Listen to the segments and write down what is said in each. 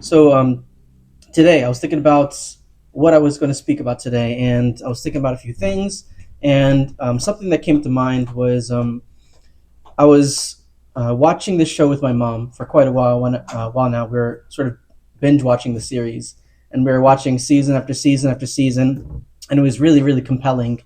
So today I was thinking about what I was going to speak about today, and I was thinking about a few things. And something that came to mind was I was watching this show with my mom for quite a while. While now we're sort of binge watching the series, and we were watching season after season after season, and it was really really compelling.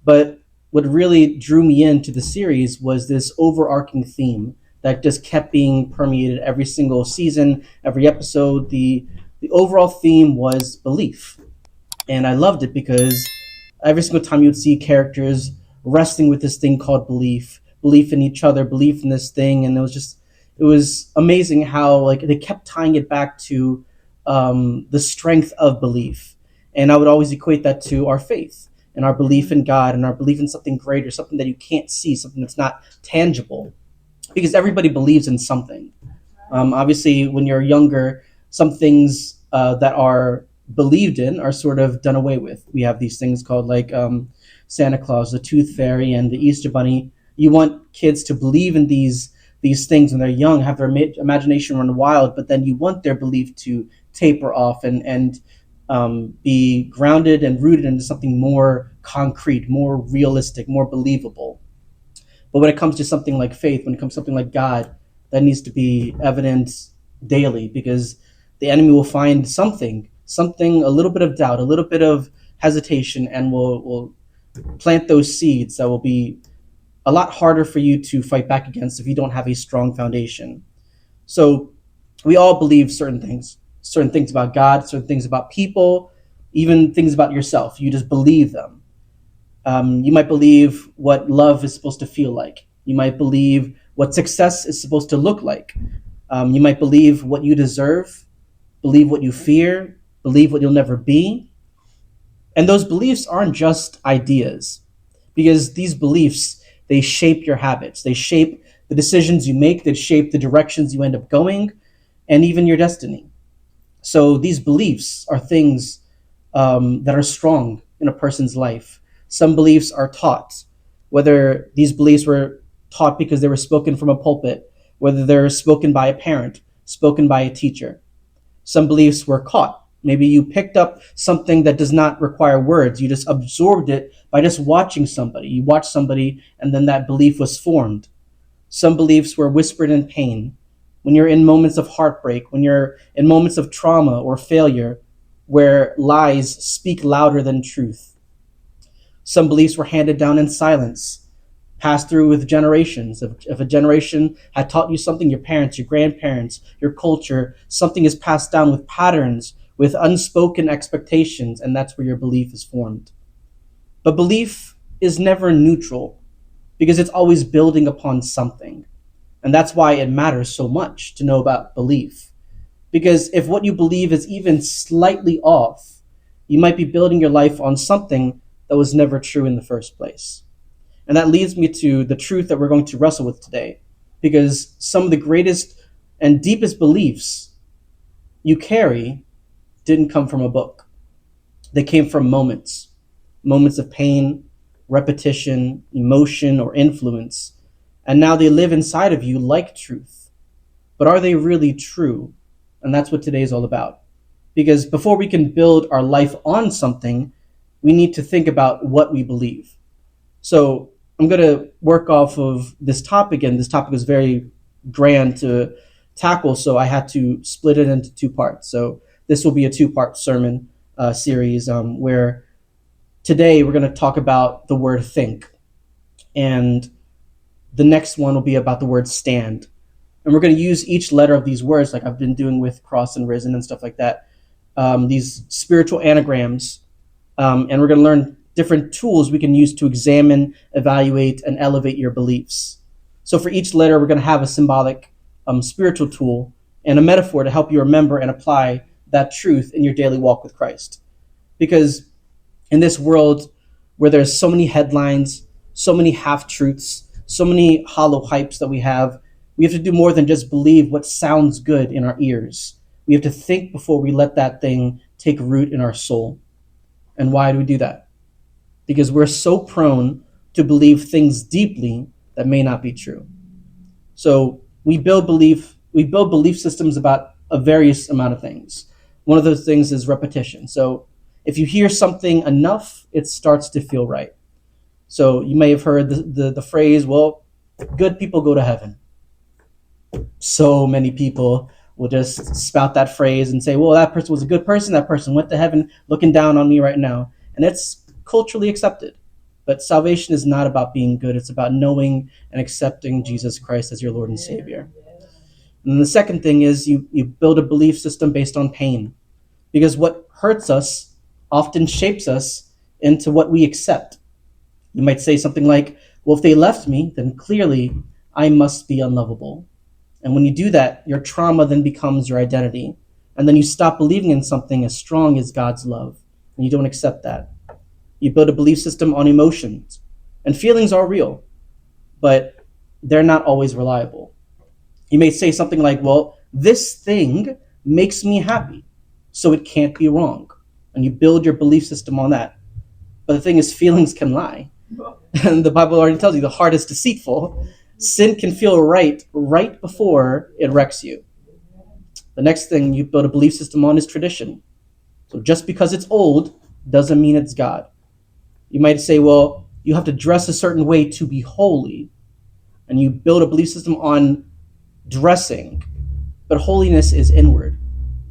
But what really drew me into the series was this overarching theme that just kept being permeated every single season, every episode. The overall theme was belief, and I loved it because every single time you'd see characters wrestling with this thing called belief, belief in each other, belief in this thing, and it was amazing how like they kept tying it back to the strength of belief, and I would always equate that to our faith and our belief in God and our belief in something greater, something that you can't see, something that's not tangible, because everybody believes in something. Obviously, when you're younger, some things that are believed in are sort of done away with. We have these things called like Santa Claus, the Tooth Fairy, and the Easter Bunny. You want kids to believe in these things when they're young, have their imagination run wild, but then you want their belief to taper off and be grounded and rooted into something more concrete, more realistic, more believable. But when it comes to something like faith, when it comes to something like God, that needs to be evident daily because the enemy will find something, a little bit of doubt, a little bit of hesitation, and will plant those seeds that will be a lot harder for you to fight back against if you don't have a strong foundation. So we all believe certain things about God, certain things about people, even things about yourself. You just believe them. You might believe what love is supposed to feel like. You might believe what success is supposed to look like. You might believe what you deserve, believe what you fear, believe what you'll never be. And those beliefs aren't just ideas, because these beliefs, they shape your habits, they shape the decisions you make, they shape the directions you end up going, and even your destiny. So these beliefs are things that are strong in a person's life. Some beliefs are taught, whether these beliefs were taught because they were spoken from a pulpit, whether they're spoken by a parent, spoken by a teacher. Some beliefs were caught. Maybe you picked up something that does not require words. You just absorbed it by just watching somebody. You watched somebody, and then that belief was formed. Some beliefs were whispered in pain. When you're in moments of heartbreak, when you're in moments of trauma or failure, where lies speak louder than truth. Some beliefs were handed down in silence, passed through with generations. If a generation had taught you something, your parents, your grandparents, your culture, something is passed down with patterns, with unspoken expectations, and that's where your belief is formed. But belief is never neutral because it's always building upon something. And that's why it matters so much to know about belief. Because if what you believe is even slightly off, you might be building your life on something that was never true in the first place. And that leads me to the truth that we're going to wrestle with today. Because some of the greatest and deepest beliefs you carry didn't come from a book. They came from moments of pain, repetition, emotion, or influence. And now they live inside of you like truth. But are they really true? And that's what today is all about. Because before we can build our life on something, we need to think about what we believe. So I'm going to work off of this topic, and this topic is very grand to tackle, so I had to split it into two parts. So this will be a two-part sermon series where today we're going to talk about the word think, and the next one will be about the word stand. And we're going to use each letter of these words, like I've been doing with cross and risen and stuff like that, these spiritual anagrams, and we're going to learn different tools we can use to examine, evaluate, and elevate your beliefs. So for each letter, we're going to have a symbolic spiritual tool and a metaphor to help you remember and apply that truth in your daily walk with Christ. Because in this world where there's so many headlines, so many half-truths, so many hollow hypes that we have to do more than just believe what sounds good in our ears. We have to think before we let that thing take root in our soul. And why do we do that? Because we're so prone to believe things deeply that may not be true. So we build belief systems about a various amount of things. One of those things is repetition. So if you hear something enough, it starts to feel right. So you may have heard the phrase, well, good people go to heaven. So many people will just spout that phrase and say, well, that person was a good person. That person went to heaven looking down on me right now. And it's culturally accepted. But salvation is not about being good. It's about knowing and accepting Jesus Christ as your Lord and Savior. And the second thing is you build a belief system based on pain. Because what hurts us often shapes us into what we accept. You might say something like, well, if they left me, then clearly I must be unlovable. And when you do that, your trauma then becomes your identity. And then you stop believing in something as strong as God's love. And you don't accept that. You build a belief system on emotions. And feelings are real, but they're not always reliable. You may say something like, well, this thing makes me happy, so it can't be wrong. And you build your belief system on that. But the thing is, feelings can lie. And the Bible already tells you the heart is deceitful. Sin can feel right before it wrecks you. The next thing you build a belief system on is tradition. So just because it's old doesn't mean it's God. You might say, well, you have to dress a certain way to be holy. And you build a belief system on dressing. But holiness is inward.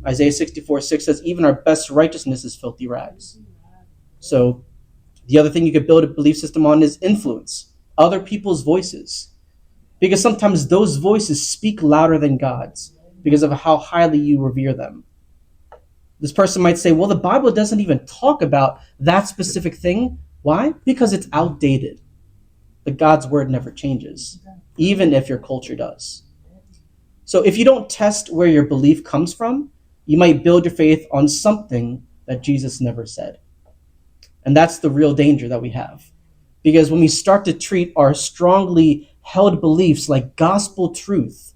Isaiah 64:6 says, even our best righteousness is filthy rags. So the other thing you could build a belief system on is influence. Other people's voices. Because sometimes those voices speak louder than God's because of how highly you revere them. This person might say, well, the Bible doesn't even talk about that specific thing. Why? Because it's outdated. But God's word never changes, even if your culture does. So if you don't test where your belief comes from, you might build your faith on something that Jesus never said. And that's the real danger that we have. Because when we start to treat our strongly held beliefs like gospel truth,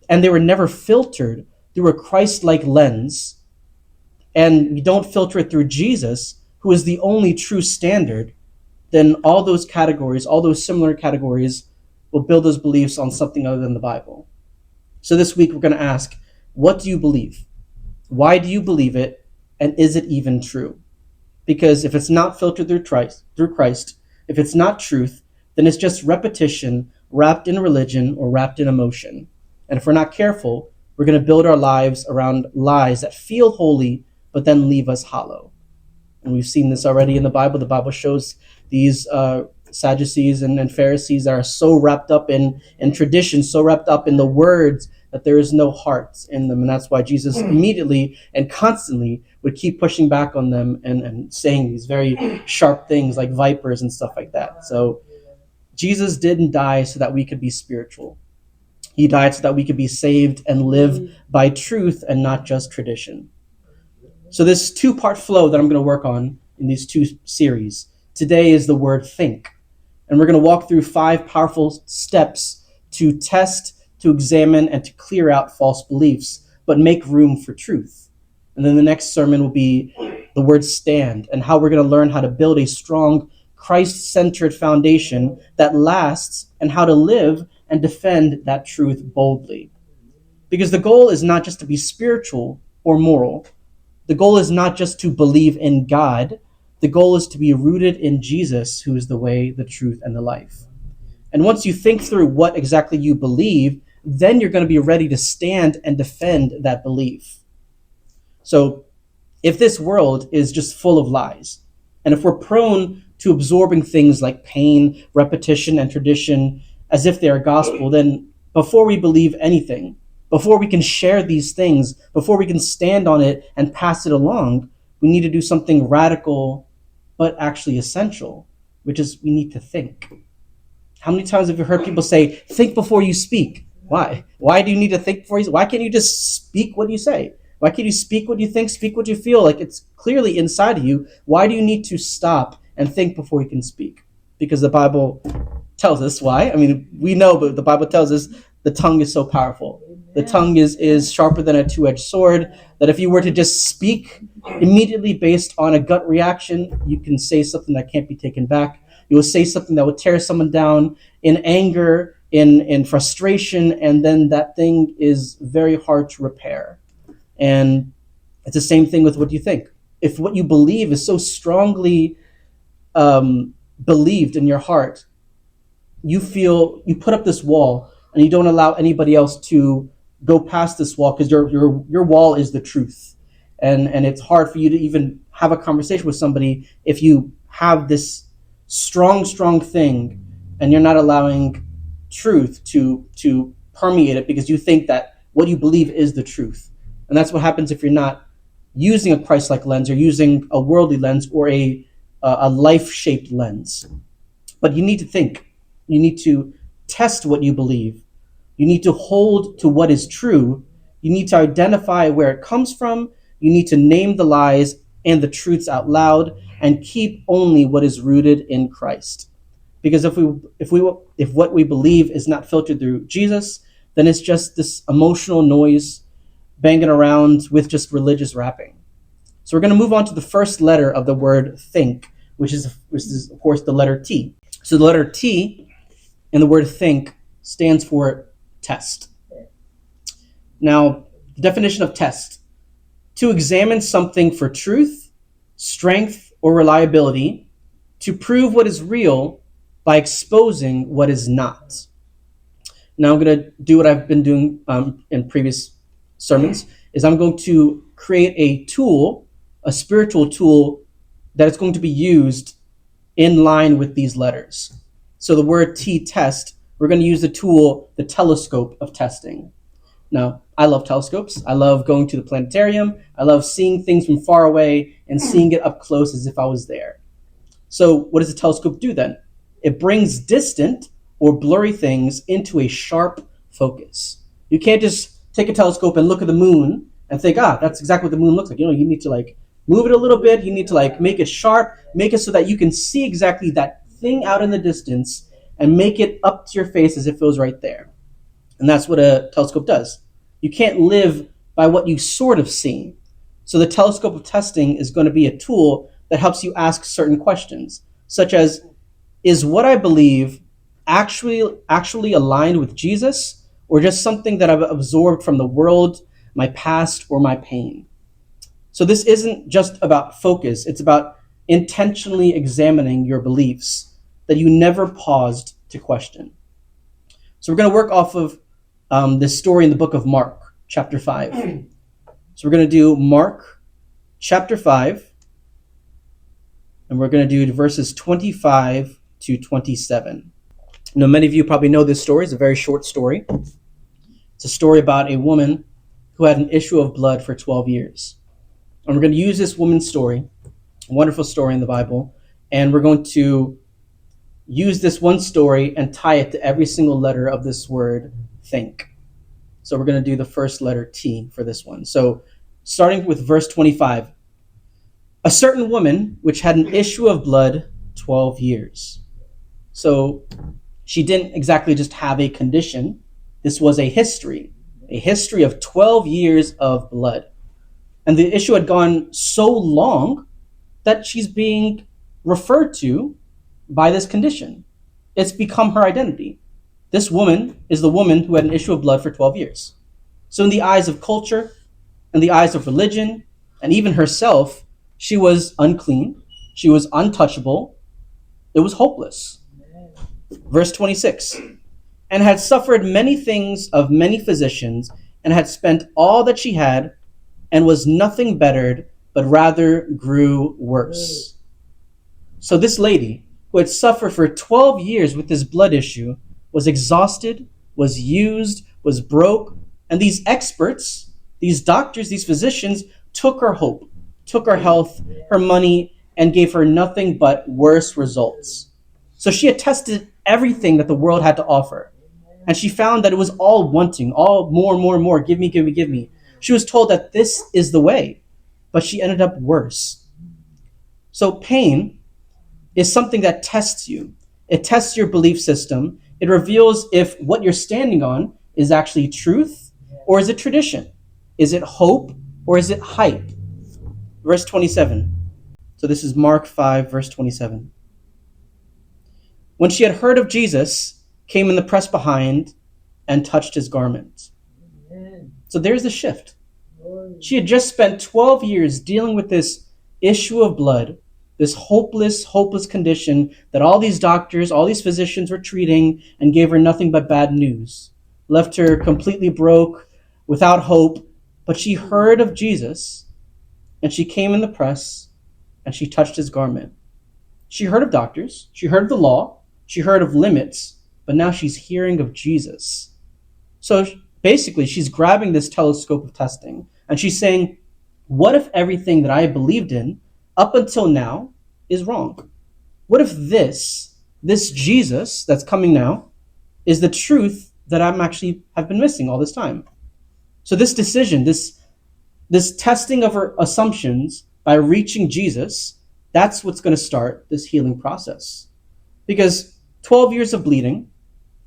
and they were never filtered through a Christ-like lens, and we don't filter it through Jesus, who is the only true standard, then all those categories, all those similar categories, will build those beliefs on something other than the Bible. So this week we're going to ask, what do you believe? Why do you believe it? And is it even true? Because if it's not filtered through Christ, if it's not truth, then it's just repetition wrapped in religion or wrapped in emotion. And if we're not careful, we're going to build our lives around lies that feel holy, but then leave us hollow. And we've seen this already in the Bible. The Bible shows these Sadducees and Pharisees that are so wrapped up in tradition, so wrapped up in the words that there is no heart in them. And that's why Jesus immediately and constantly would keep pushing back on them and saying these very sharp things like vipers and stuff like that. So Jesus didn't die so that we could be spiritual. He died so that we could be saved and live by truth and not just tradition. So this two-part flow that I'm going to work on in these two series, today is the word think. And we're going to walk through 5 powerful steps to test, to examine, and to clear out false beliefs, but make room for truth. And then the next sermon will be the word stand, and how we're going to learn how to build a strong, Christ-centered foundation that lasts, and how to live and defend that truth boldly. Because the goal is not just to be spiritual or moral. The goal is not just to believe in God. The goal is to be rooted in Jesus, who is the way, the truth, and the life. And once you think through what exactly you believe, then you're going to be ready to stand and defend that belief. So if this world is just full of lies, and if we're prone to absorbing things like pain, repetition, and tradition as if they are gospel, then before we believe anything, before we can share these things, before we can stand on it and pass it along, we need to do something radical, but actually essential, which is we need to think. How many times have you heard people say, think before you speak? Why? Why do you need to think before you? Why can't you just speak what you say? Why can't you speak what you think, speak what you feel? Like it's clearly inside of you. Why do you need to stop and think before you can speak? Because the Bible tells us why. I mean, we know, but the Bible tells us the tongue is so powerful. The tongue is sharper than a two-edged sword, that if you were to just speak immediately based on a gut reaction, you can say something that can't be taken back. You will say something that will tear someone down in anger, in frustration, and then that thing is very hard to repair. And it's the same thing with what you think. If what you believe is so strongly believed in your heart, you put up this wall and you don't allow anybody else to go past this wall, because your wall is the truth. And it's hard for you to even have a conversation with somebody if you have this strong thing and you're not allowing truth to permeate it, because you think that what you believe is the truth. And that's what happens if you're not using a Christ-like lens, or using a worldly lens, or a life-shaped lens. But you need to think. You need to test what you believe. You need to hold to what is true. You need to identify where it comes from. You need to name the lies and the truths out loud, and keep only what is rooted in Christ. Because if what we believe is not filtered through Jesus, then it's just this emotional noise banging around with just religious wrapping. So we're going to move on to the first letter of the word think, which is of course the letter T. So the letter T in the word think stands for test. Now, the definition of test: to examine something for truth, strength, or reliability, to prove what is real by exposing what is not. Now I'm going to do what I've been doing in previous sermons, is I'm going to create a tool, a spiritual tool, that is going to be used in line with these letters. So the word T, test, we're going to use the tool, the telescope of testing. Now, I love telescopes. I love going to the planetarium. I love seeing things from far away and seeing it up close as if I was there. So what does a telescope do then? It brings distant or blurry things into a sharp focus. You can't just take a telescope and look at the moon and think, that's exactly what the moon looks like. You need to move it a little bit. You need to make it sharp, make it so that you can see exactly that thing out in the distance, and make it up to your face as if it was right there. And that's what a telescope does. You can't live by what you sort of see. So the telescope of testing is going to be a tool that helps you ask certain questions, such as, is what I believe actually aligned with Jesus, or just something that I've absorbed from the world, my past, or my pain? So this isn't just about focus. It's about intentionally examining your beliefs that you never paused to question. So we're going to work off of this story in the book of Mark, chapter 5. So we're going to do Mark, chapter 5, and we're going to do verses 25 to 27. Now, many of you probably know this story. It's a very short story. It's a story about a woman who had an issue of blood for 12 years. And we're going to use this woman's story, a wonderful story in the Bible, and we're going to use this one story and tie it to every single letter of this word, think. So we're going to do the first letter, T, for this one. So starting with verse 25. A certain woman which had an issue of blood 12 years. So she didn't exactly just have a condition. This was a history of 12 years of blood. And the issue had gone so long that she's being referred to by this condition. It's become her identity. This woman is the woman who had an issue of blood for 12 years. So in the eyes of culture, in the eyes of religion, and even herself, she was unclean. She was untouchable. It was hopeless. Verse 26. And had suffered many things of many physicians, and had spent all that she had, and was nothing bettered, but rather grew worse. So this lady, who had suffered for 12 years with this blood issue, was exhausted, was used, was broke, and these experts, these doctors, these physicians, took her hope, took her health, her money, and gave her nothing but worse results. So she had tested everything that the world had to offer, and she found that it was all wanting, all more, give me. She was told that this is the way, but she ended up worse. So pain is something that tests you. It tests your belief system. It reveals if what you're standing on is actually truth, or is it tradition? Is it hope, or is it hype? Verse 27. So this is Mark 5, verse 27. When she had heard of Jesus, came in the press behind and touched his garment. So there's the shift. She had just spent 12 years dealing with this issue of blood, this hopeless condition that all these doctors, all these physicians were treating and gave her nothing but bad news, left her completely broke, without hope. But she heard of Jesus, and she came in the press, and she touched his garment. She heard of doctors, she heard of the law, she heard of limits, but now she's hearing of Jesus. So basically, she's grabbing this telescope of testing, and she's saying, what if everything that I believed in up until now is wrong? What if this Jesus that's coming now is the truth that I'm actually have been missing all this time? So this decision, this testing of her assumptions by reaching Jesus, that's what's going to start this healing process. Because 12 years of bleeding,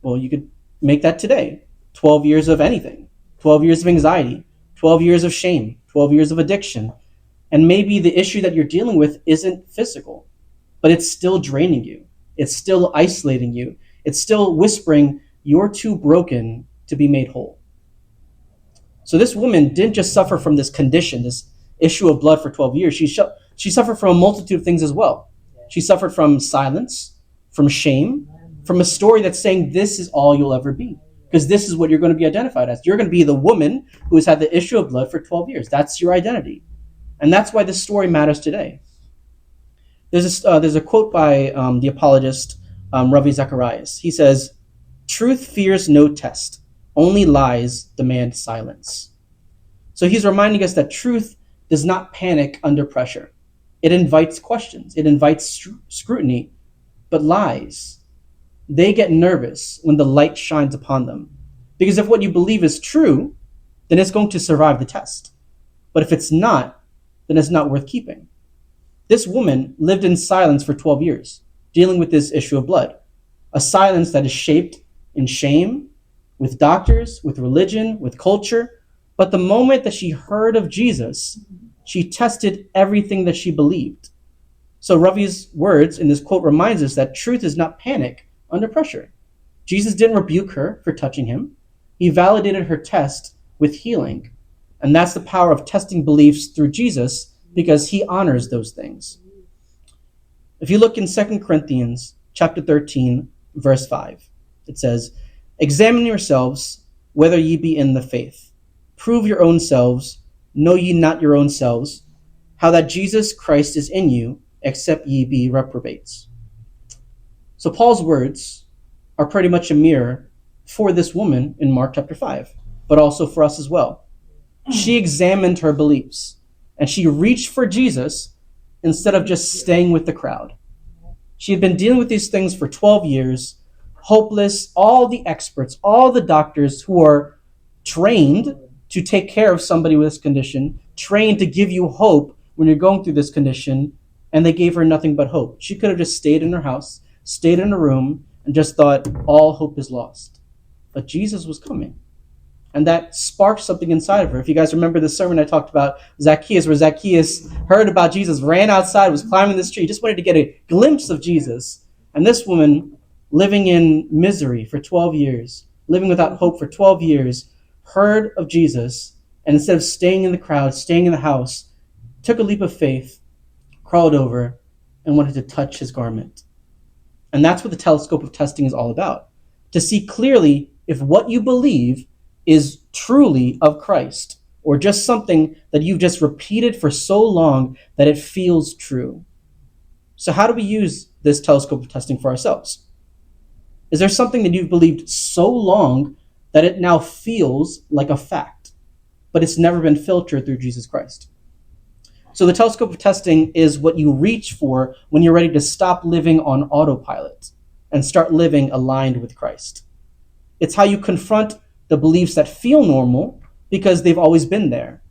well, you could make that today. 12 years of anything, 12 years of anxiety, 12 years of shame, 12 years of addiction. And maybe the issue that you're dealing with isn't physical, but it's still draining you. It's still isolating you. It's still whispering, you're too broken to be made whole. So this woman didn't just suffer from this condition, this issue of blood for 12 years. She suffered from a multitude of things as well. She suffered from silence, from shame, from a story that's saying this is all you'll ever be. Because this is what you're going to be identified as. You're going to be the woman who has had the issue of blood for 12 years. That's your identity. And that's why this story matters today. There's a quote by the apologist Ravi Zacharias. He says, "Truth fears no test. Only lies demand silence." So he's reminding us that truth does not panic under pressure. It invites questions. It invites scrutiny. But lies, they get nervous when the light shines upon them. Because if what you believe is true, then it's going to survive the test. But if it's not, then it's not worth keeping. This woman lived in silence for 12 years, dealing with this issue of blood. A silence that is shaped in shame, with doctors, with religion, with culture. But the moment that she heard of Jesus, she tested everything that she believed. So Ravi's words in this quote reminds us that truth is not panic under pressure. Jesus didn't rebuke her for touching him. He validated her test with healing. And that's the power of testing beliefs through Jesus, because he honors those things. If you look in 2 Corinthians chapter 13, verse 5, it says, "Examine yourselves whether ye be in the faith. Prove your own selves. Know ye not your own selves, how that Jesus Christ is in you, except ye be reprobates." So Paul's words are pretty much a mirror for this woman in Mark chapter 5, but also for us as well. She examined her beliefs, and she reached for Jesus instead of just staying with the crowd. She had been dealing with these things for 12 years, hopeless. All the experts, all the doctors who are trained to take care of somebody with this condition, trained to give you hope when you're going through this condition, and they gave her nothing but hope. She could have just stayed in her house, stayed in a room, and just thought all hope is lost. But Jesus was coming. And that sparked something inside of her. If you guys remember the sermon I talked about Zacchaeus, where Zacchaeus heard about Jesus, ran outside, was climbing this tree, just wanted to get a glimpse of Jesus. And this woman, living in misery for 12 years, living without hope for 12 years, heard of Jesus, and instead of staying in the crowd, staying in the house, took a leap of faith, crawled over, and wanted to touch his garment. And that's what the telescope of testing is all about. To see clearly if what you believe is truly of Christ, or just something that you've just repeated for so long that it feels true. So how do we use this telescope of testing for ourselves? Is there something that you've believed so long that it now feels like a fact, but it's never been filtered through Jesus Christ? So the telescope of testing is what you reach for when you're ready to stop living on autopilot and start living aligned with Christ. It's how you confront the beliefs that feel normal because they've always been there,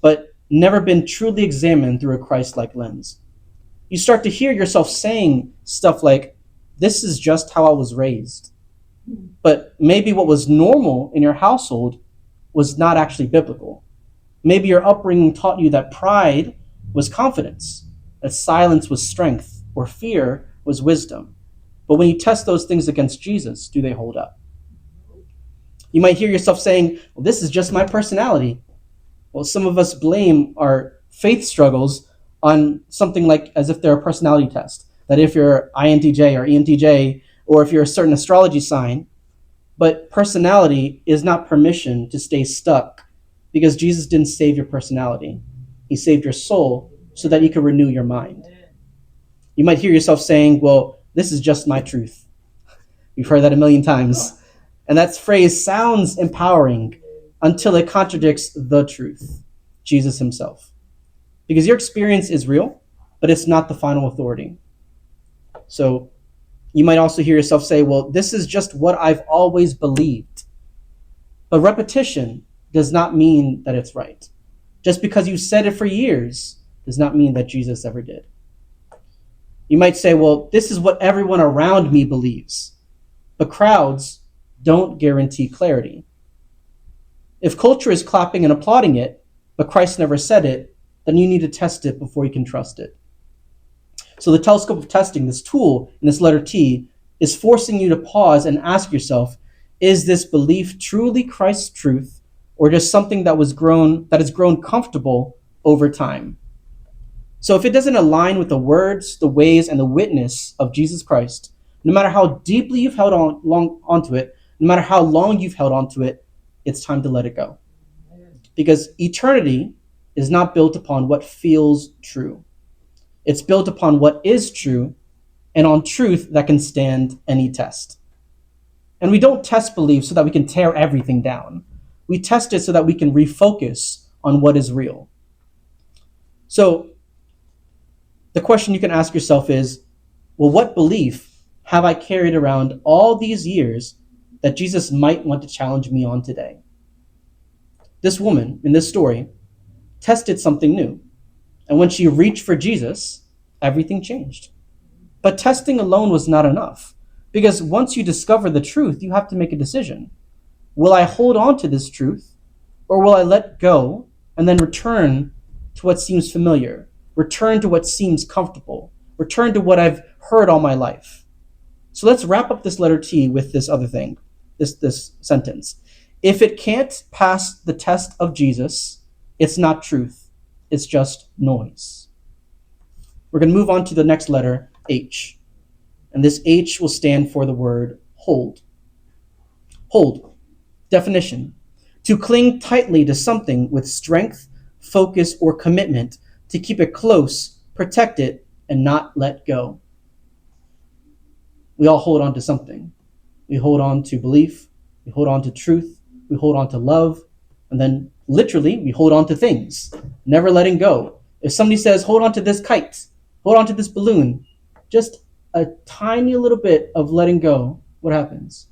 but never been truly examined through a Christ-like lens. You start to hear yourself saying stuff like, "This is just how I was raised." But maybe what was normal in your household was not actually biblical. Maybe your upbringing taught you that pride was confidence, that silence was strength, or fear was wisdom. But when you test those things against Jesus, do they hold up? You might hear yourself saying, "Well, this is just my personality." Well, some of us blame our faith struggles on something like as if they're a personality test. That if you're INTJ or ENTJ, or if you're a certain astrology sign, but personality is not permission to stay stuck, because Jesus didn't save your personality. He saved your soul so that you can renew your mind. You might hear yourself saying, well, this is just my truth. We've heard that a million times. And that phrase sounds empowering until it contradicts the truth, Jesus himself. Because your experience is real, but it's not the final authority. So you might also hear yourself say, well, this is just what I've always believed. But repetition does not mean that it's right. Just because you said it for years does not mean that Jesus ever did. You might say, well, this is what everyone around me believes. But crowds don't guarantee clarity. If culture is clapping and applauding it, but Christ never said it, then you need to test it before you can trust it. So the telescope of testing, this tool in this letter T, is forcing you to pause and ask yourself, is this belief truly Christ's truth, or just something that has grown comfortable over time? So if it doesn't align with the words, the ways, and the witness of Jesus Christ, no matter how deeply you've held onto it, no matter how long you've held onto it, it's time to let it go. Because eternity is not built upon what feels true. It's built upon what is true and on truth that can stand any test. And we don't test belief so that we can tear everything down. We test it so that we can refocus on what is real. So the question you can ask yourself is, well, what belief have I carried around all these years that Jesus might want to challenge me on today? This woman in this story tested something new. And when she reached for Jesus, everything changed. But testing alone was not enough, because once you discover the truth, you have to make a decision. Will I hold on to this truth, or will I let go and then return to what seems familiar, return to what seems comfortable, return to what I've heard all my life? So let's wrap up this letter T with this other thing, this sentence. If it can't pass the test of Jesus, it's not truth. It's just noise. We're going to move on to the next letter, H. And this H will stand for the word hold. Hold. Definition: to cling tightly to something with strength, focus, or commitment, to keep it close, protect it, and not let go. We all hold on to something. We hold on to belief. We hold on to truth. We hold on to love. And then literally, we hold on to things, never letting go. If somebody says, hold on to this kite, hold on to this balloon, just a tiny little bit of letting go, what happens?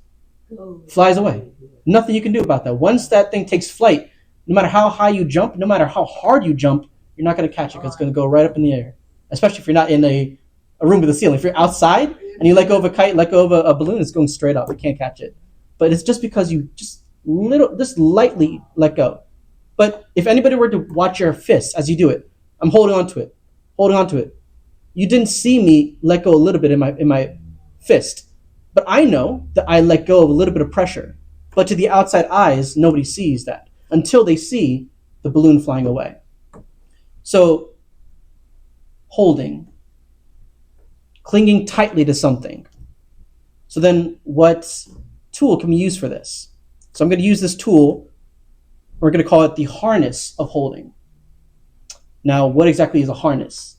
Flies away. Nothing you can do about that. Once that thing takes flight, no matter how high you jump, no matter how hard you jump, you're not going to catch it because it's going to go right up in the air. Especially if you're not in a room with a ceiling. If you're outside and you let go of a kite, let go of a balloon, it's going straight up. You can't catch it. But it's just because you just lightly let go. But if anybody were to watch your fists as you do it, I'm holding on to it, holding on to it. You didn't see me let go a little bit in my fist. But I know that I let go of a little bit of pressure. But to the outside eyes, nobody sees that until they see the balloon flying away. So, holding, clinging tightly to something. So then what tool can we use for this? So I'm going to use this tool. We're going to call it the harness of holding. Now, what exactly is a harness?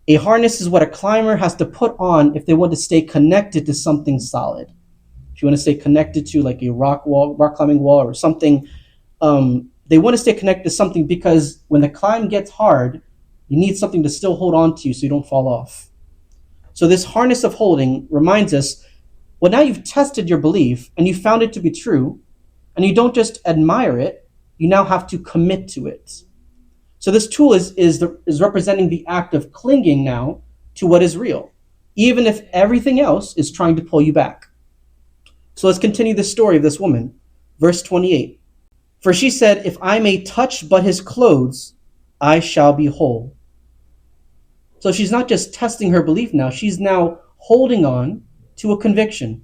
A harness is what a climber has to put on if they want to stay connected to something solid. If you want to stay connected to like a rock climbing wall or something, they want to stay connected to something because when the climb gets hard, you need something to still hold on to so you don't fall off. So this harness of holding reminds us, well, now you've tested your belief and you found it to be true, and you don't just admire it, you now have to commit to it. So this tool is representing the act of clinging now to what is real, even if everything else is trying to pull you back. So let's continue the story of this woman. Verse 28. For she said, if I may touch but his clothes, I shall be whole. So she's not just testing her belief now, she's now holding on to a conviction.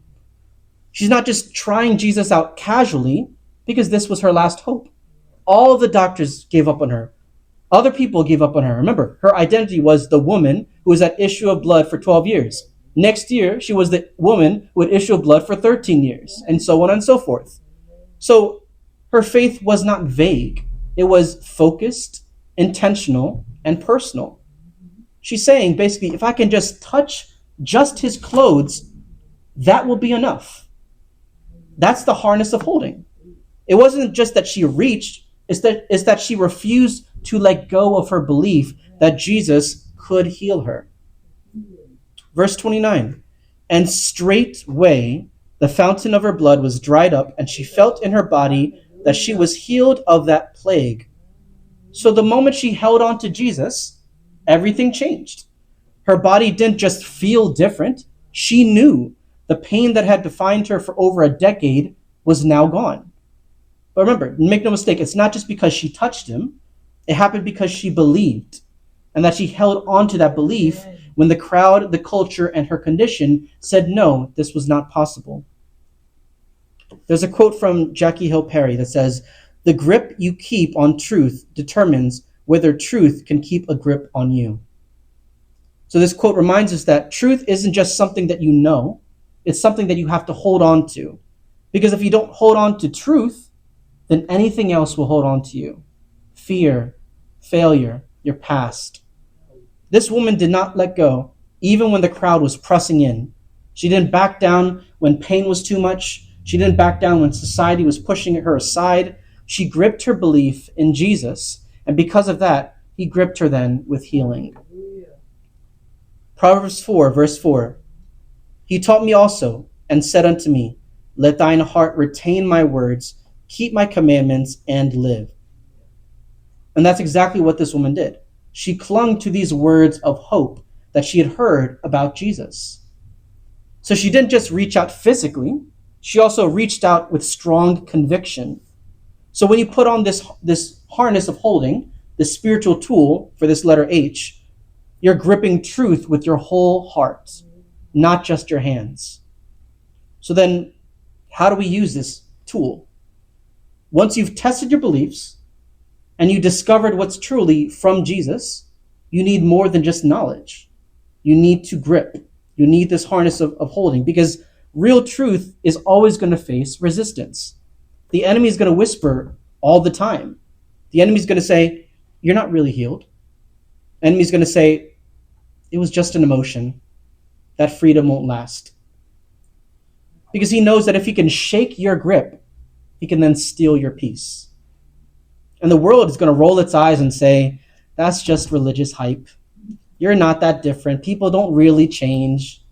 She's not just trying Jesus out casually because this was her last hope. All the doctors gave up on her. Other people gave up on her. Remember, her identity was the woman who was at issue of blood for 12 years. Next year, she was the woman who had issue of blood for 13 years, and so on and so forth. So her faith was not vague. It was focused, intentional, and personal. She's saying, basically, if I can just touch just his clothes, that will be enough. That's the harness of holding. It wasn't just that she reached, it's that she refused to let go of her belief that Jesus could heal her. Verse 29, and straightway the fountain of her blood was dried up, and she felt in her body that she was healed of that plague. So the moment she held on to Jesus, everything changed. Her body didn't just feel different. She knew the pain that had defined her for over a decade was now gone. But remember, make no mistake, it's not just because she touched him. It happened because she believed, and that she held on to that belief when the crowd, the culture, and her condition said no, this was not possible. There's a quote from Jackie Hill Perry that says, "The grip you keep on truth determines whether truth can keep a grip on you." So this quote reminds us that truth isn't just something that you know, it's something that you have to hold on to. Because if you don't hold on to truth, then anything else will hold on to you. Fear, failure, your past. This woman did not let go, even when the crowd was pressing in. She didn't back down when pain was too much. She didn't back down when society was pushing her aside. She gripped her belief in Jesus, and because of that, he gripped her then with healing. Proverbs 4, verse 4. He taught me also, and said unto me, let thine heart retain my words, keep my commandments, and live. And that's exactly what this woman did. She clung to these words of hope that she had heard about Jesus. So she didn't just reach out physically, she also reached out with strong conviction. So when you put on this harness of holding, this spiritual tool for this letter H, you're gripping truth with your whole heart, not just your hands. So then, how do we use this tool? Once you've tested your beliefs, and you discovered what's truly from Jesus, you need more than just knowledge. You need to grip. You need this harness of holding, because real truth is always going to face resistance. The enemy is going to whisper all the time. The enemy is going to say, you're not really healed. The enemy is going to say, it was just an emotion. That freedom won't last. Because he knows that if he can shake your grip, he can then steal your peace. And the world is going to roll its eyes and say, that's just religious hype. You're not that different. People don't really change.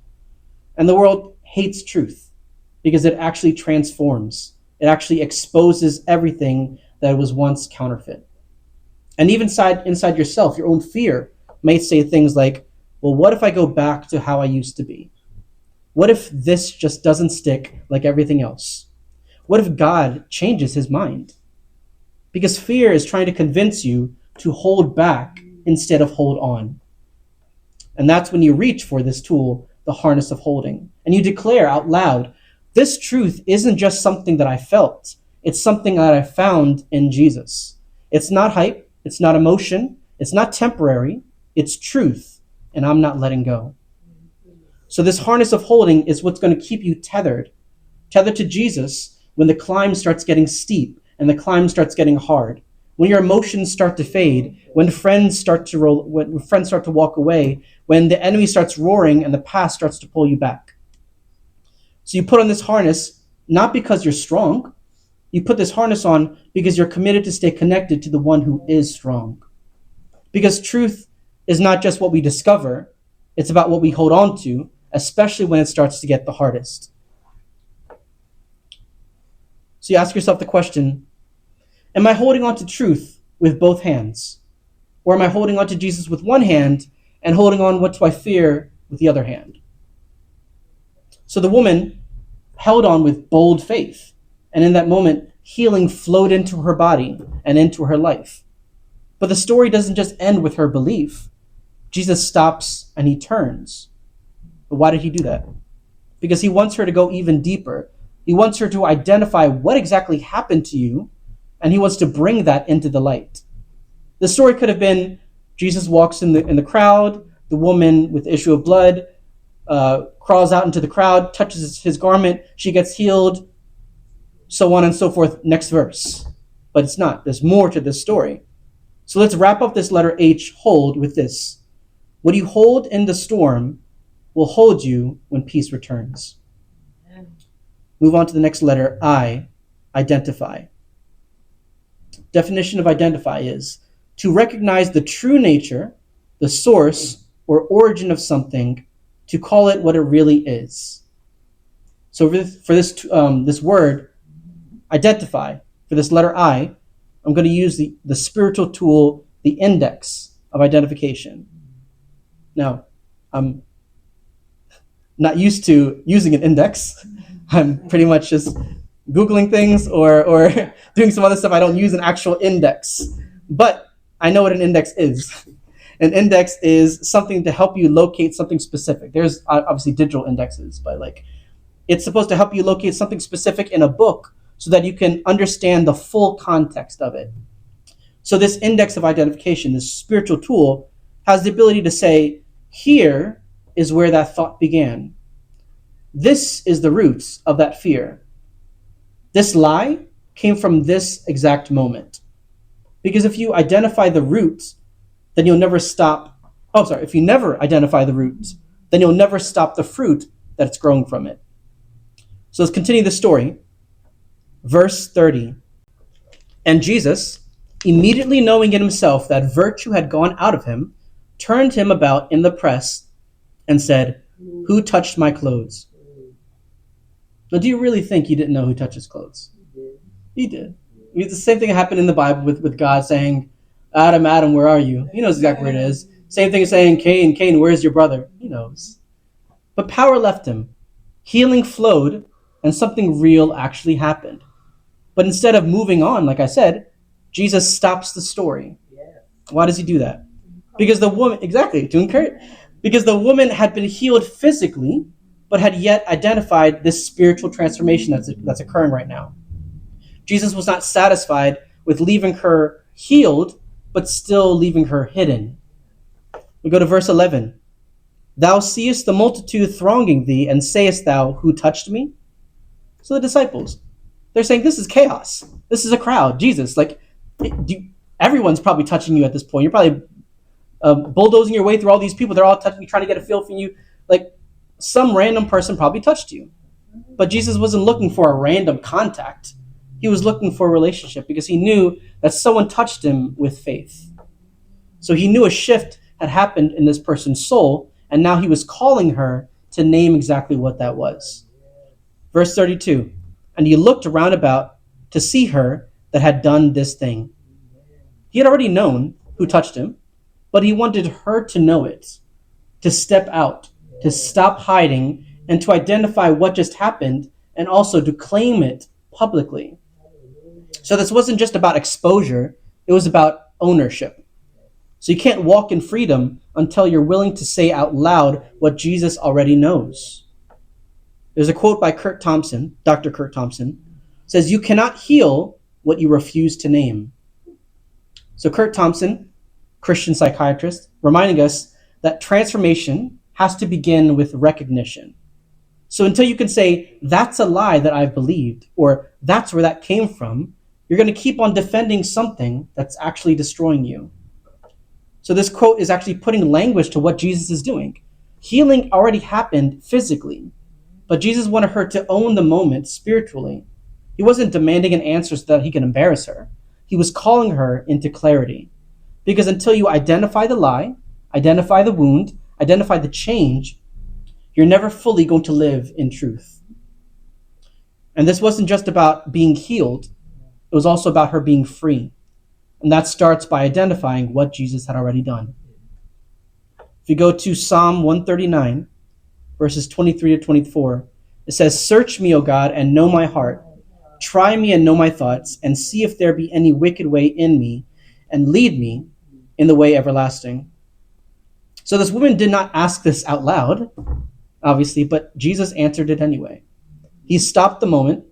And the world hates truth because it actually transforms. It actually exposes everything that was once counterfeit. And even inside yourself, your own fear may say things like, well, what if I go back to how I used to be? What if this just doesn't stick like everything else? What if God changes his mind? Because fear is trying to convince you to hold back instead of hold on. And that's when you reach for this tool, the harness of holding. And you declare out loud, this truth isn't just something that I felt. It's something that I found in Jesus. It's not hype. It's not emotion. It's not temporary. It's truth. And I'm not letting go. So this harness of holding is what's going to keep you tethered to Jesus when the climb starts getting steep and the climb starts getting hard. When your emotions start to fade, when friends start to walk away, when the enemy starts roaring and the past starts to pull you back. So you put on this harness, not because you're strong. You put this harness on because you're committed to stay connected to the one who is strong. Because truth is not just what we discover, it's about what we hold on to, especially when it starts to get the hardest. So you ask yourself the question, am I holding on to truth with both hands? Or am I holding on to Jesus with one hand and holding on what to I fear with the other hand? So the woman held on with bold faith. And in that moment, healing flowed into her body and into her life. But the story doesn't just end with her belief. Jesus stops and he turns. But why did he do that? Because he wants her to go even deeper. He wants her to identify what exactly happened to you and he wants to bring that into the light. The story could have been Jesus walks in the crowd, the woman with the issue of blood crawls out into the crowd, touches his garment, she gets healed, so on and so forth. Next verse. But it's not. There's more to this story. So let's wrap up this letter H, hold, with this. What you hold in the storm will hold you when peace returns. Move on to the next letter, I, identify. Definition of identify is to recognize the true nature, the source or origin of something, to call it what it really is. So for this word, identify, for this letter I, I'm going to use the spiritual tool, the index of identification. Now, I'm not used to using an index. I'm pretty much just Googling things or doing some other stuff. I don't use an actual index. But I know what an index is. An index is something to help you locate something specific. There's obviously digital indexes, but it's supposed to help you locate something specific in a book so that you can understand the full context of it. So this index of identification, this spiritual tool, has the ability to say, here is where that thought began. This is the roots of that fear. This lie came from this exact moment. Because if you identify the roots, then you'll never stop. If you never identify the roots, then you'll never stop the fruit that's growing from it. So let's continue the story. Verse 30. And Jesus, immediately knowing in himself that virtue had gone out of him, turned him about in the press and said, who touched my clothes? Now, do you really think he didn't know who touched his clothes? He did. I mean, it's the same thing that happened in the Bible with God saying, Adam, Adam, where are you? He knows exactly where it is. Same thing as saying, Cain, Cain, where's your brother? He knows. But power left him. Healing flowed, and something real actually happened. But instead of moving on, like I said, Jesus stops the story. Why does he do that? Because the woman, exactly, to encourage, because the woman had been healed physically, but had yet identified this spiritual transformation that's occurring right now. Jesus was not satisfied with leaving her healed, but still leaving her hidden. We go to verse 11. Thou seest the multitude thronging thee, and sayest thou, who touched me? So the disciples, they're saying, this is chaos. This is a crowd. Jesus, everyone's probably touching you at this point. You're probably bulldozing your way through all these people. They're all touching you, trying to get a feel for you. Some random person probably touched you. But Jesus wasn't looking for a random contact. He was looking for a relationship because he knew that someone touched him with faith. So he knew a shift had happened in this person's soul, and now he was calling her to name exactly what that was. Verse 32, and he looked round about to see her that had done this thing. He had already known who touched him, but he wanted her to know it, to step out, to stop hiding, and to identify what just happened, and also to claim it publicly. So this wasn't just about exposure, it was about ownership. So you can't walk in freedom until you're willing to say out loud what Jesus already knows. There's a quote by Dr. Kurt Thompson, says, you cannot heal what you refuse to name. So Kurt Thompson, Christian psychiatrist, reminding us that transformation has to begin with recognition. So until you can say, that's a lie that I've believed, or that's where that came from, you're going to keep on defending something that's actually destroying you. So this quote is actually putting language to what Jesus is doing. Healing already happened physically, but Jesus wanted her to own the moment spiritually. He wasn't demanding an answer so that he can embarrass her. He was calling her into clarity. Because until you identify the lie, identify the wound, identify the change, you're never fully going to live in truth. And this wasn't just about being healed. It was also about her being free. And that starts by identifying what Jesus had already done. If you go to Psalm 139, verses 23 to 24, it says, search me, O God, and know my heart. Try me and know my thoughts, and see if there be any wicked way in me, and lead me in the way everlasting. So this woman did not ask this out loud, obviously, but Jesus answered it anyway. He stopped the moment.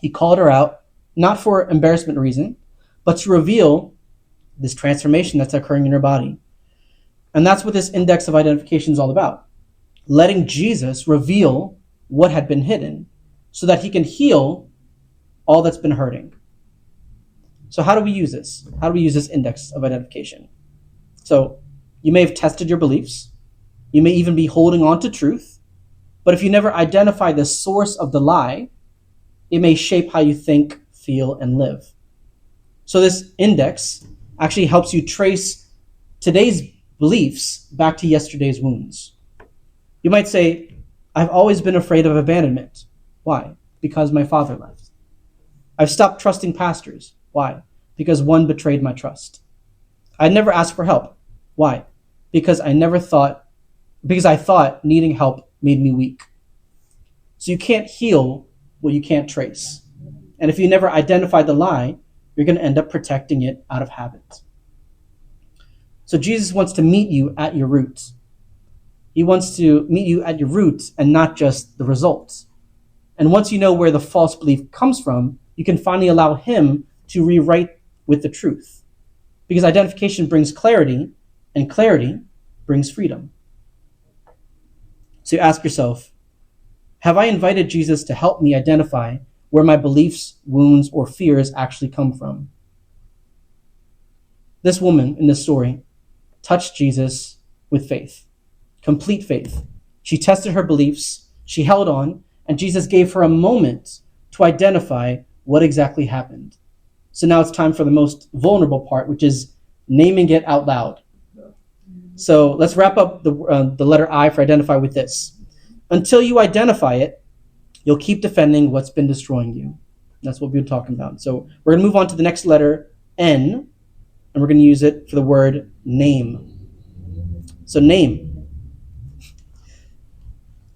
He called her out, not for embarrassment reason, but to reveal this transformation that's occurring in your body. And that's what this index of identification is all about. Letting Jesus reveal what had been hidden so that he can heal all that's been hurting. So how do we use this? How do we use this index of identification? So you may have tested your beliefs. You may even be holding on to truth. But if you never identify the source of the lie, it may shape how you think, feel, and live. So this index actually helps you trace today's beliefs back to yesterday's wounds. You might say, I've always been afraid of abandonment. Why? Because my father left. I've stopped trusting pastors. Why? Because one betrayed my trust. I never asked for help. Why? Because I thought needing help made me weak. So you can't heal what you can't trace. And if you never identify the lie, you're going to end up protecting it out of habit. So Jesus wants to meet you at your roots. He wants to meet you at your roots and not just the results. And once you know where the false belief comes from, you can finally allow him to rewrite with the truth. Because identification brings clarity, and clarity brings freedom. So you ask yourself, have I invited Jesus to help me identify where my beliefs, wounds, or fears actually come from? This woman in this story touched Jesus with faith, complete faith. She tested her beliefs, she held on, and Jesus gave her a moment to identify what exactly happened. So now it's time for the most vulnerable part, which is naming it out loud. So let's wrap up the letter I for identify with this. Until you identify it, you'll keep defending what's been destroying you. That's what we've been talking about. So we're going to move on to the next letter, N, and we're going to use it for the word name. So name.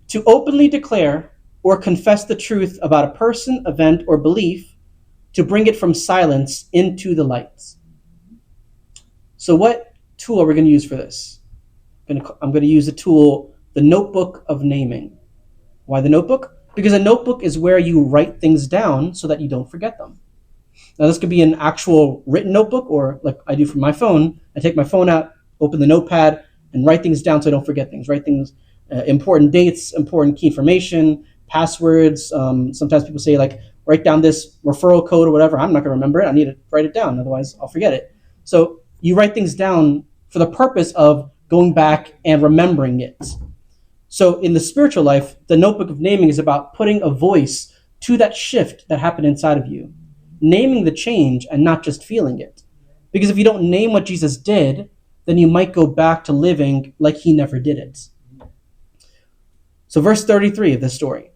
To openly declare or confess the truth about a person, event, or belief, to bring it from silence into the light. So what tool are we going to use for this? I'm going to use the tool, the notebook of naming. Why the notebook? Because a notebook is where you write things down so that you don't forget them. Now this could be an actual written notebook, or like I do from my phone. I take my phone out, open the notepad, and write things down so I don't forget things. Write things, important dates, important key information, passwords. Sometimes people say like, write down this referral code or whatever. I'm not going to remember it. I need to write it down. Otherwise I'll forget it. So you write things down for the purpose of going back and remembering it. So in the spiritual life, the notebook of naming is about putting a voice to that shift that happened inside of you. Naming the change and not just feeling it. Because if you don't name what Jesus did, then you might go back to living like he never did it. So verse 33 of this story.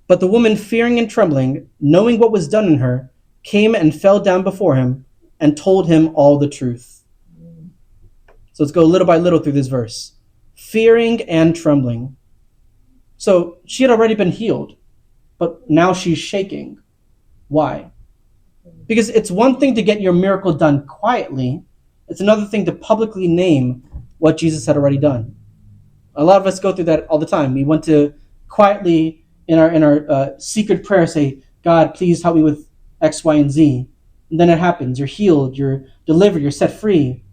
But the woman, fearing and trembling, knowing what was done in her, came and fell down before him and told him all the truth. So let's go little by little through this verse. Fearing and trembling. So she had already been healed, but now she's shaking. Why? Because it's one thing to get your miracle done quietly. It's another thing to publicly name what Jesus had already done. A lot of us go through that all the time. We want to quietly in our secret prayer say, God, please help me with X, Y, and Z. And then it happens. You're healed. You're delivered. You're set free.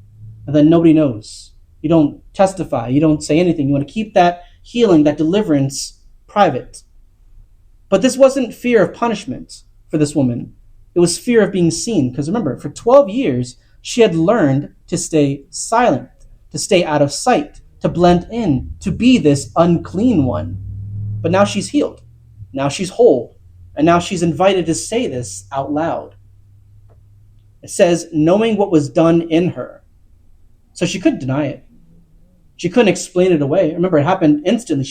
And then nobody knows. You don't testify. You don't say anything. You want to keep that healing, that deliverance private. But this wasn't fear of punishment for this woman. It was fear of being seen. Because remember, for 12 years, she had learned to stay silent, to stay out of sight, to blend in, to be this unclean one. But now she's healed. Now she's whole. And now she's invited to say this out loud. It says, knowing what was done in her. So she couldn't deny it. She couldn't explain it away. Remember, it happened instantly.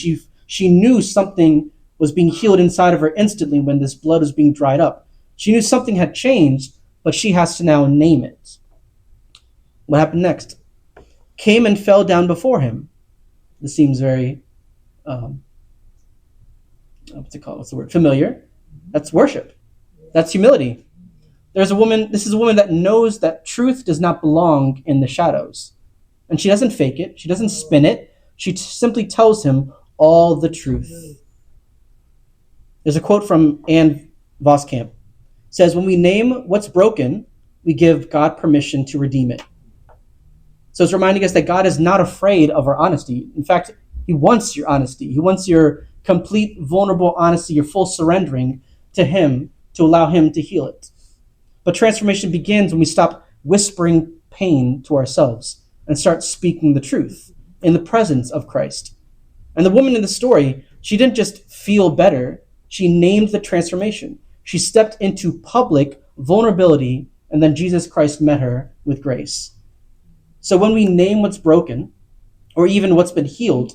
She knew something was being healed inside of her instantly when this blood was being dried up. She knew something had changed, but she has to now name it. What happened next? Came and fell down before him. This seems very, familiar. That's worship. That's humility. This is a woman that knows that truth does not belong in the shadows. And she doesn't fake it. She doesn't spin it. She simply tells him all the truth. There's a quote from Anne Voskamp. It says, when we name what's broken, we give God permission to redeem it. So it's reminding us that God is not afraid of our honesty. In fact, he wants your honesty. He wants your complete, vulnerable honesty, your full surrendering to him to allow him to heal it. But transformation begins when we stop whispering pain to ourselves and start speaking the truth in the presence of Christ. And the woman in the story, she didn't just feel better, she named the transformation. She stepped into public vulnerability, and then Jesus Christ met her with grace. So when we name what's broken, or even what's been healed,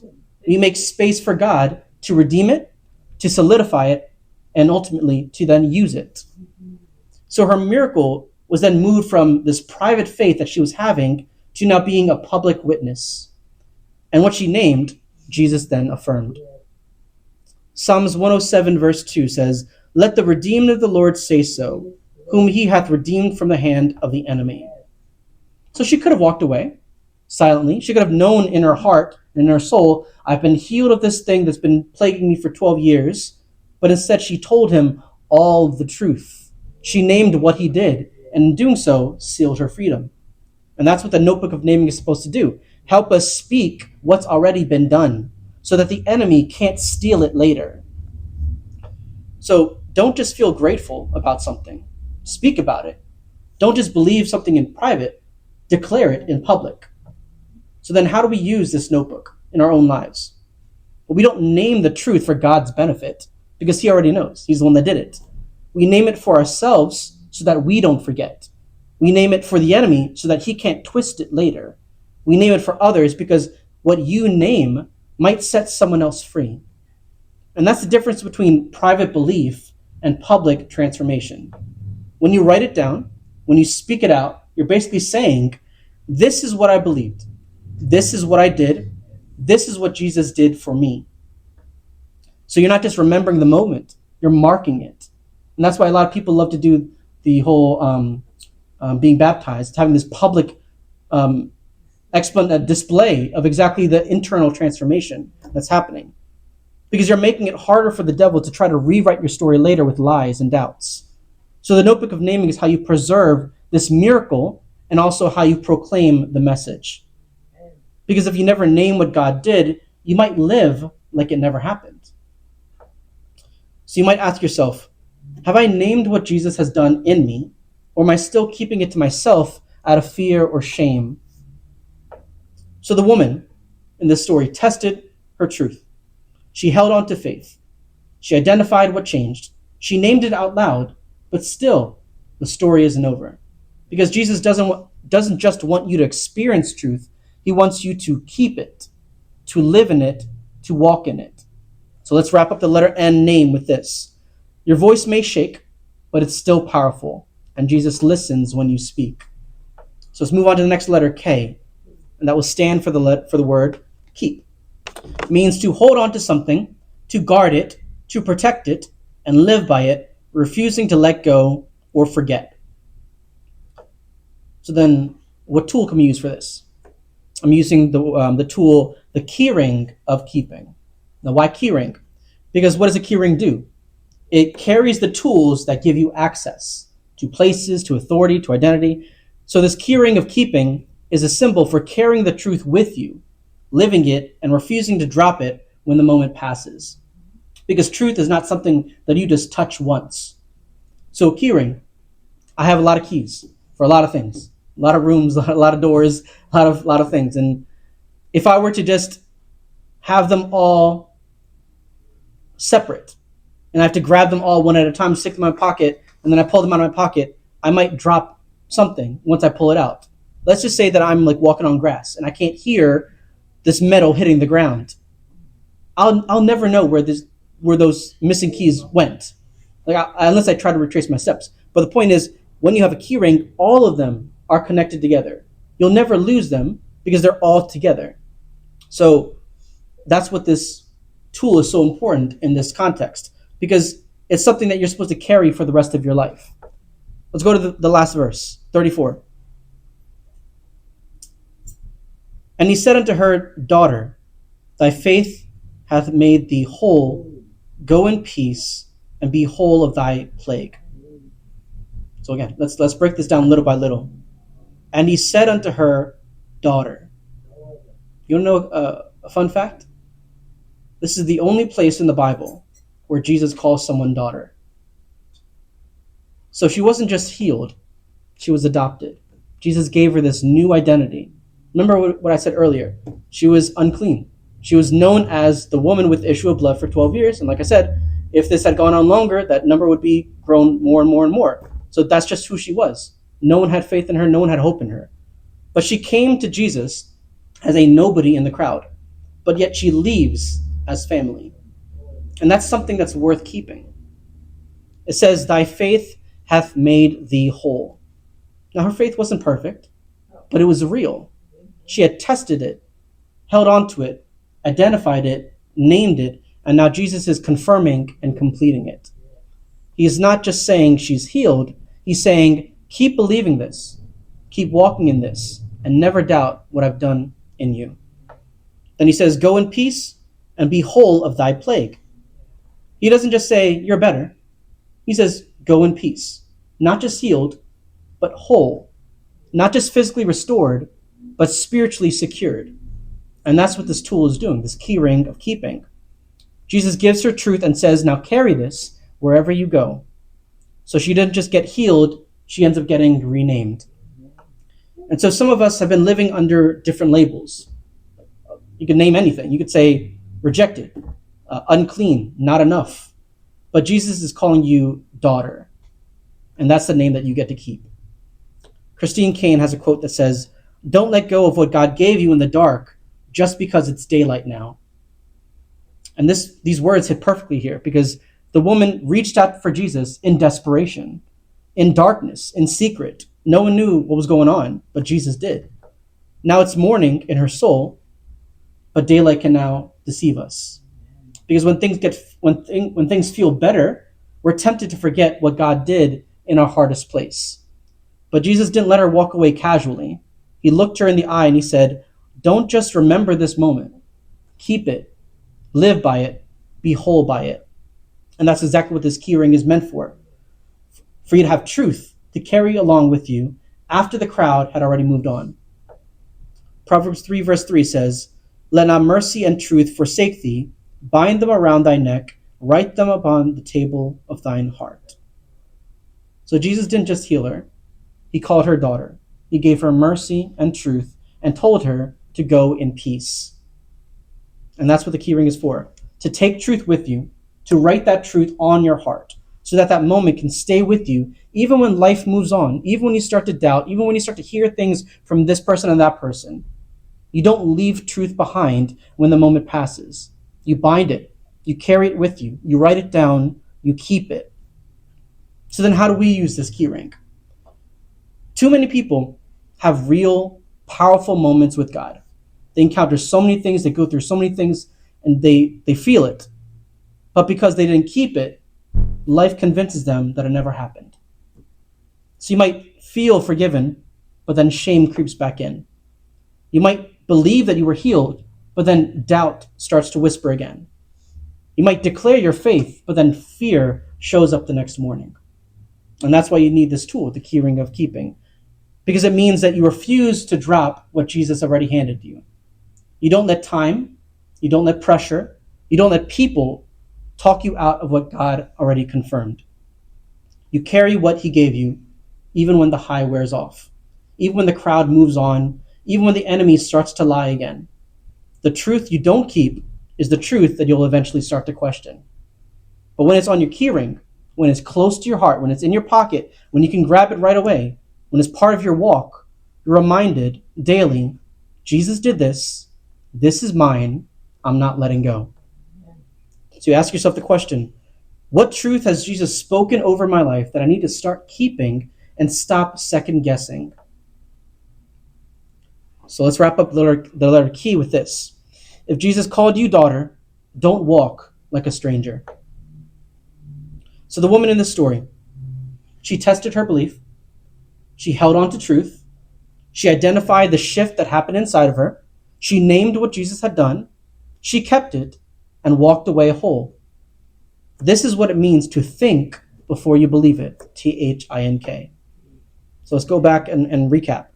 we make space for God to redeem it, to solidify it, and ultimately to then use it. So her miracle was then moved from this private faith that she was having to now being a public witness. And what she named, Jesus then affirmed. Psalms 107 verse 2 says, "Let the redeemed of the Lord say so, whom he hath redeemed from the hand of the enemy." So she could have walked away silently. She could have known in her heart and in her soul, I've been healed of this thing that's been plaguing me for 12 years. But instead she told him all the truth. She named what he did, and in doing so, sealed her freedom. And that's what the notebook of naming is supposed to do. Help us speak what's already been done so that the enemy can't steal it later. So don't just feel grateful about something. Speak about it. Don't just believe something in private. Declare it in public. So then how do we use this notebook in our own lives? Well, we don't name the truth for God's benefit because he already knows. He's the one that did it. We name it for ourselves so that we don't forget. We name it for the enemy so that he can't twist it later. We name it for others because what you name might set someone else free. And that's the difference between private belief and public transformation. When you write it down, when you speak it out, you're basically saying, this is what I believed. This is what I did. This is what Jesus did for me. So you're not just remembering the moment, you're marking it. And that's why a lot of people love to do the whole being baptized, having this public display of exactly the internal transformation that's happening. Because you're making it harder for the devil to try to rewrite your story later with lies and doubts. So the notebook of naming is how you preserve this miracle and also how you proclaim the message. Because if you never name what God did, you might live like it never happened. So you might ask yourself, have I named what Jesus has done in me, or am I still keeping it to myself out of fear or shame? So the woman in this story tested her truth. She held on to faith. She identified what changed. She named it out loud, but still, the story isn't over. Because Jesus doesn't just want you to experience truth, he wants you to keep it, to live in it, to walk in it. So let's wrap up the letter N name with this. Your voice may shake, but it's still powerful, and Jesus listens when you speak. So let's move on to the next letter, K, and that will stand for the word keep. It means to hold on to something, to guard it, to protect it, and live by it, refusing to let go or forget. So then, what tool can we use for this? I'm using the tool, the keyring of keeping. Now, why keyring? Because what does a keyring do? It carries the tools that give you access to places, to authority, to identity. So this keyring of keeping is a symbol for carrying the truth with you, living it, and refusing to drop it when the moment passes. Because truth is not something that you just touch once. So keyring, I have a lot of keys for a lot of things, a lot of rooms, a lot of doors, a lot of things. And if I were to just have them all separate, and I have to grab them all one at a time, stick them in my pocket, and then I pull them out of my pocket, I might drop something once I pull it out. Let's just say that I'm like walking on grass and I can't hear this metal hitting the ground. I'll never know where those missing keys went, unless I try to retrace my steps. But the point is, when you have a key ring, all of them are connected together. You'll never lose them because they're all together. So that's what this tool is so important in this context, because it's something that you're supposed to carry for the rest of your life. Let's go to the last verse, 34. And he said unto her, Daughter, thy faith hath made thee whole. Go in peace and be whole of thy plague. So again, let's break this down little by little. And he said unto her, daughter. You want to know a fun fact? This is the only place in the Bible where Jesus calls someone daughter. So she wasn't just healed, she was adopted. Jesus gave her this new identity. Remember what I said earlier. She was unclean. She was known as the woman with the issue of blood for 12 years. And like I said, if this had gone on longer, that number would be grown more and more and more. So that's just who she was. No one had faith in her. No one had hope in her. But she came to Jesus as a nobody in the crowd. But yet she leaves as family. And that's something that's worth keeping. It says, thy faith hath made thee whole. Now her faith wasn't perfect, but it was real. She had tested it, held on to it, identified it, named it, and now Jesus is confirming and completing it. He is not just saying she's healed, he's saying, keep believing this, keep walking in this, and never doubt what I've done in you. Then he says, go in peace and be whole of thy plague. He doesn't just say, you're better. He says, go in peace. Not just healed, but whole. Not just physically restored, but spiritually secured. And that's what this tool is doing, this key ring of keeping. Jesus gives her truth and says, now carry this wherever you go. So she didn't just get healed, she ends up getting renamed. And so some of us have been living under different labels. You could name anything. You could say rejected, unclean, not enough. But Jesus is calling you daughter. And that's the name that you get to keep. Christine Kane has a quote that says, don't let go of what God gave you in the dark just because it's daylight now. And these words hit perfectly here because the woman reached out for Jesus in desperation, in darkness, in secret. No one knew what was going on, but Jesus did. Now it's morning in her soul, but daylight can now deceive us. Because when things feel better, we're tempted to forget what God did in our hardest place. But Jesus didn't let her walk away casually. He looked her in the eye and he said, don't just remember this moment. Keep it. Live by it. Be whole by it. And that's exactly what this key ring is meant for. For you to have truth to carry along with you after the crowd had already moved on. Proverbs 3 verse 3 says, let not mercy and truth forsake thee. Bind them around thy neck. Write them upon the table of thine heart. So Jesus didn't just heal her. He called her daughter. He gave her mercy and truth and told her to go in peace. And that's what the key ring is for. To take truth with you, to write that truth on your heart so that that moment can stay with you even when life moves on, even when you start to doubt, even when you start to hear things from this person and that person. You don't leave truth behind when the moment passes. You bind it. You carry it with you. You write it down. You keep it. So then how do we use this key ring? Too many people have real, powerful moments with God. They encounter so many things, they go through so many things, and they feel it. But because they didn't keep it, life convinces them that it never happened. So you might feel forgiven, but then shame creeps back in. You might believe that you were healed, but then doubt starts to whisper again. You might declare your faith, but then fear shows up the next morning. And that's why you need this tool, the key ring of keeping. Because it means that you refuse to drop what Jesus already handed you. You don't let time, you don't let pressure, you don't let people talk you out of what God already confirmed. You carry what he gave you, even when the high wears off, even when the crowd moves on, even when the enemy starts to lie again. The truth you don't keep is the truth that you'll eventually start to question. But when it's on your key ring, when it's close to your heart, when it's in your pocket, when you can grab it right away, when it's part of your walk, you're reminded daily, Jesus did this. This is mine. I'm not letting go. So you ask yourself the question, what truth has Jesus spoken over my life that I need to start keeping and stop second guessing? So let's wrap up the letter key with this. If Jesus called you daughter, don't walk like a stranger. So the woman in this story, she tested her belief. She held on to truth. She identified the shift that happened inside of her. She named what Jesus had done. She kept it and walked away whole. This is what it means to think before you believe it. THINK. So let's go back and recap.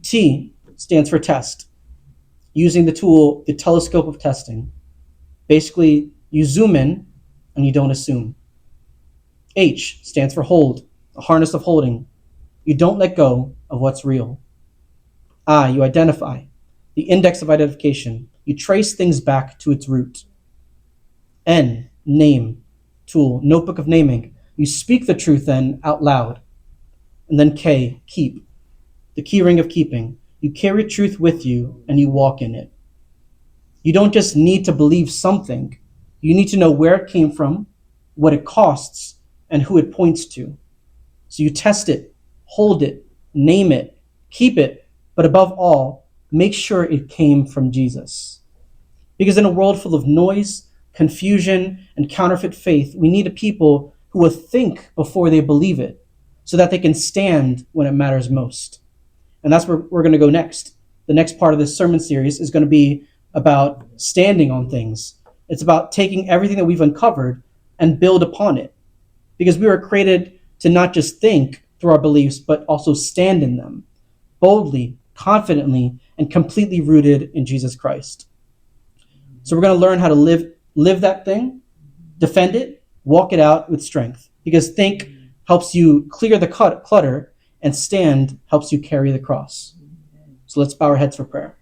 T stands for test. Using the tool, the telescope of testing. Basically, you zoom in and you don't assume. H stands for hold, a harness of holding. You don't let go of what's real. I, you identify, the index of identification. You trace things back to its root. N, name, tool, notebook of naming. You speak the truth then out loud. And then K, keep, the key ring of keeping. You carry truth with you and you walk in it. You don't just need to believe something. You need to know where it came from, what it costs, and who it points to. So you test it, hold it, name it, keep it, but above all, make sure it came from Jesus. Because in a world full of noise, confusion, and counterfeit faith, we need a people who will think before they believe it, so that they can stand when it matters most. And that's where we're going to go next. The next part of this sermon series is going to be about standing on things. It's about taking everything that we've uncovered and build upon it. Because we were created to not just think through our beliefs, but also stand in them, boldly, confidently, and completely rooted in Jesus Christ. So we're going to learn how to live that thing, defend it, walk it out with strength. Because think helps you clear the clutter, and stand helps you carry the cross. So let's bow our heads for prayer.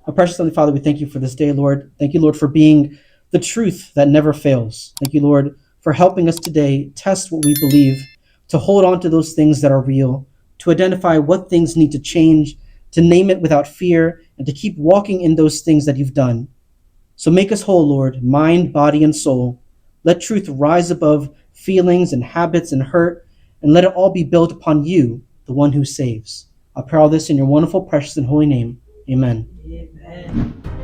Our precious Heavenly Father, we thank you for this day, Lord. Thank you, Lord, for being the truth that never fails. Thank you, Lord, for helping us today test what we believe, to hold on to those things that are real, to identify what things need to change, to name it without fear, and to keep walking in those things that you've done. So make us whole, Lord, mind, body, and soul. Let truth rise above feelings and habits and hurt, and let it all be built upon you, the one who saves. I pray all this in your wonderful, precious, and holy name. Amen. Amen.